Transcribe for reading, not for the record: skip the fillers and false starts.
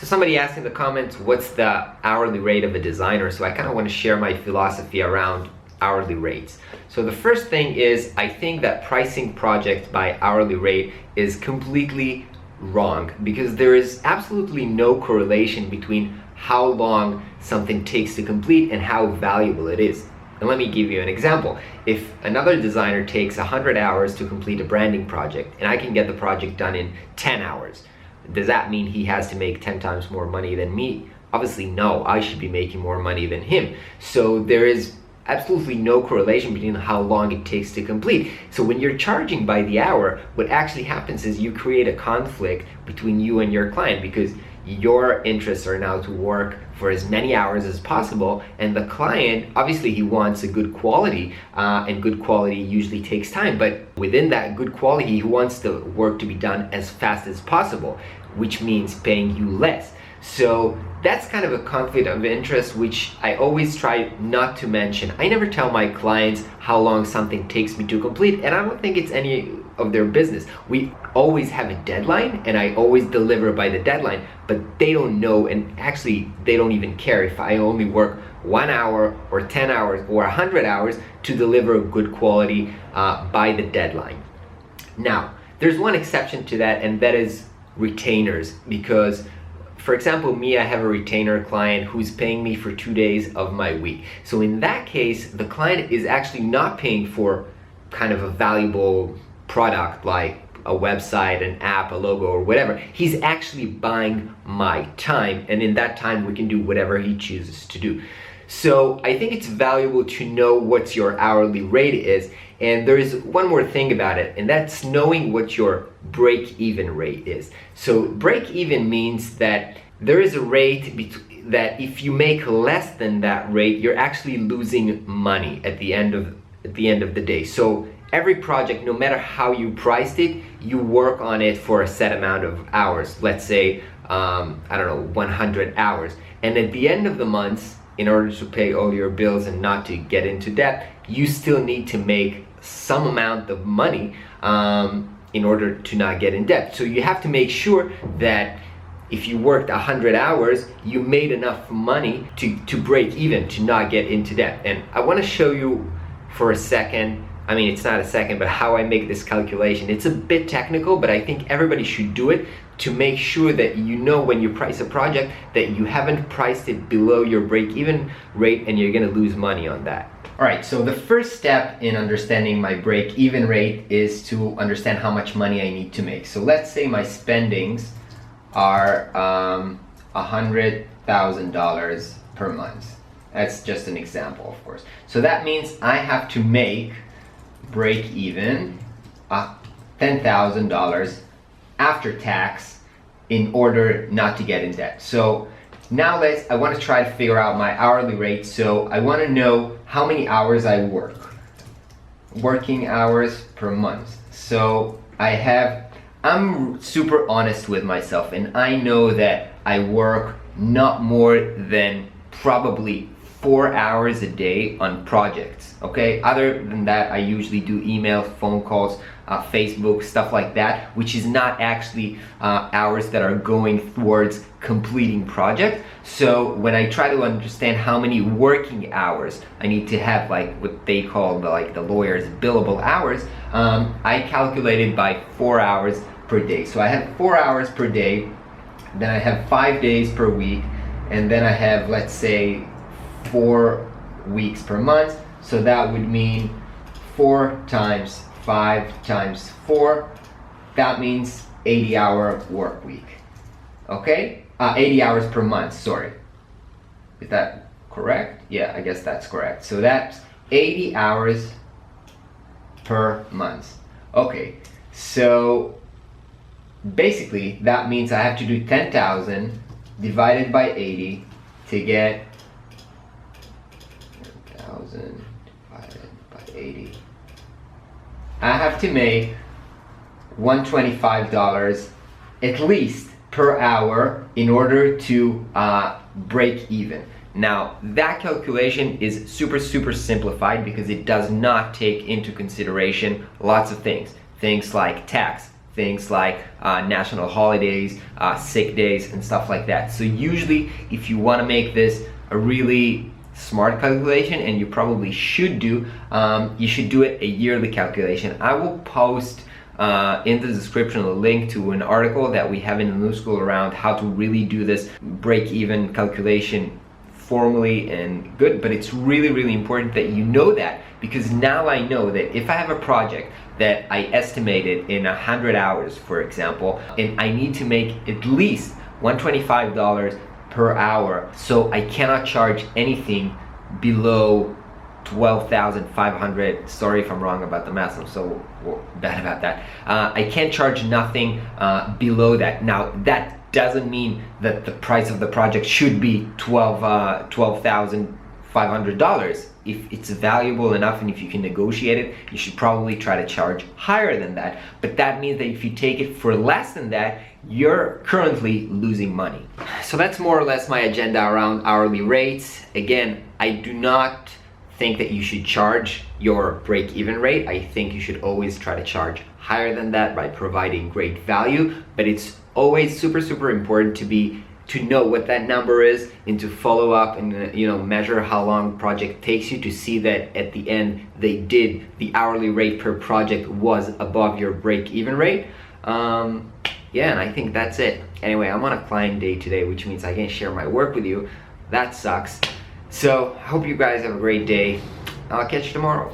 somebody asked in the comments, what's the hourly rate of a designer? So I kind of want to share my philosophy around hourly rates. So the first thing is, I think that pricing projects by hourly rate is completely wrong, because there is absolutely no correlation between how long something takes to complete and how valuable it is. And let me give you an example. If another designer takes 100 hours to complete a branding project and I can get the project done in 10 hours, does that mean he has to make 10 times more money than me? Obviously no, I should be making more money than him. So there is absolutely no correlation between how long it takes to complete. So when you're charging by the hour, what actually happens is you create a conflict between you and your client, because your interests are now to work for as many hours as possible, and the client, obviously he wants a good quality, and good quality usually takes time, but within that good quality he wants the work to be done as fast as possible, which means paying you less. So that's kind of a conflict of interest, which I always try not to mention. I never tell my clients how long something takes me to complete, and I don't think it's any of their business. We always have a deadline and I always deliver by the deadline, but they don't know, and actually they don't even care if I only work 1 hour or 10 hours or 100 hours to deliver good quality by the deadline. Now, there's one exception to that, and that is retainers, because for example, me, I have a retainer client who's paying me for 2 days of my week. So in that case, the client is actually not paying for kind of a valuable product like a website, an app, a logo, or whatever. He's actually buying my time, and in that time we can do whatever he chooses to do. So I think it's valuable to know what your hourly rate is, and there is one more thing about it, and that's knowing what your break-even rate is. So break-even means that there is a rate that if you make less than that rate, you're actually losing money at the end of the day. So every project, no matter how you priced it, you work on it for a set amount of hours. Let's say, I don't know, 100 hours. And at the end of the month, in order to pay all your bills and not to get into debt, you still need to make some amount of money in order to not get in debt. So you have to make sure that if you worked 100 hours, you made enough money to break even, to not get into debt. And I want to show you for a second, I mean, it's not a second, but how I make this calculation. It's a bit technical, but I think everybody should do it to make sure that you know when you price a project that you haven't priced it below your break-even rate and you're gonna lose money on that. All right, so the first step in understanding my break-even rate is to understand how much money I need to make. So let's say my spendings are $100,000 per month. That's just an example, of course. So that means I have to make break even $10,000 after tax in order not to get in debt. So now I want to try to figure out my hourly rate. So I want to know how many hours I work, working hours per month. So I'm super honest with myself, and I know that I work not more than probably 4 hours a day on projects, okay? Other than that, I usually do emails, phone calls, Facebook, stuff like that, which is not actually hours that are going towards completing project. So when I try to understand how many working hours I need to have, like what they call the lawyers billable hours, I calculated by 4 hours per day. So I have 4 hours per day, then I have 5 days per week, and then I have, let's say, 4 weeks per month. So that would mean 4 times 5 times 4, that means 80-hour work week. Okay? 80 hours per month, sorry. Is that correct? Yeah, I guess that's correct. So that's 80 hours per month. Okay, so basically that means I have to do 10,000 divided by 80 to get 10,000 divided by 80. I have to make $125 at least per hour in order to break even. Now that calculation is super simplified because it does not take into consideration lots of things like tax, things like national holidays, sick days, and stuff like that. So usually, if you want to make this a really smart calculation, and you probably should do, you should do it a yearly calculation. I will post in the description a link to an article that we have in the New School around how to really do this break-even calculation formally and good. But it's really important that you know that, because now I know that if I have a project that I estimated in 100 hours, for example, and I need to make at least $125 per hour, so I cannot charge anything below 12,500. Sorry if I'm wrong about the math, I'm so bad about that. I can't charge nothing below that. Now that doesn't mean that the price of the project should be $12,500. If it's valuable enough and if you can negotiate it, you should probably try to charge higher than that. But that means that if you take it for less than that, you're currently losing money. So that's more or less my agenda around hourly rates. Again, I do not think that you should charge your break-even rate. I think you should always try to charge higher than that by providing great value, but it's always super important to know what that number is and to follow up and measure how long project takes you to see that at the end the hourly rate per project was above your break-even rate. Yeah, and I think that's it. Anyway, I'm on a client day today, which means I can't share my work with you. That sucks. So I hope you guys have a great day. I'll catch you tomorrow.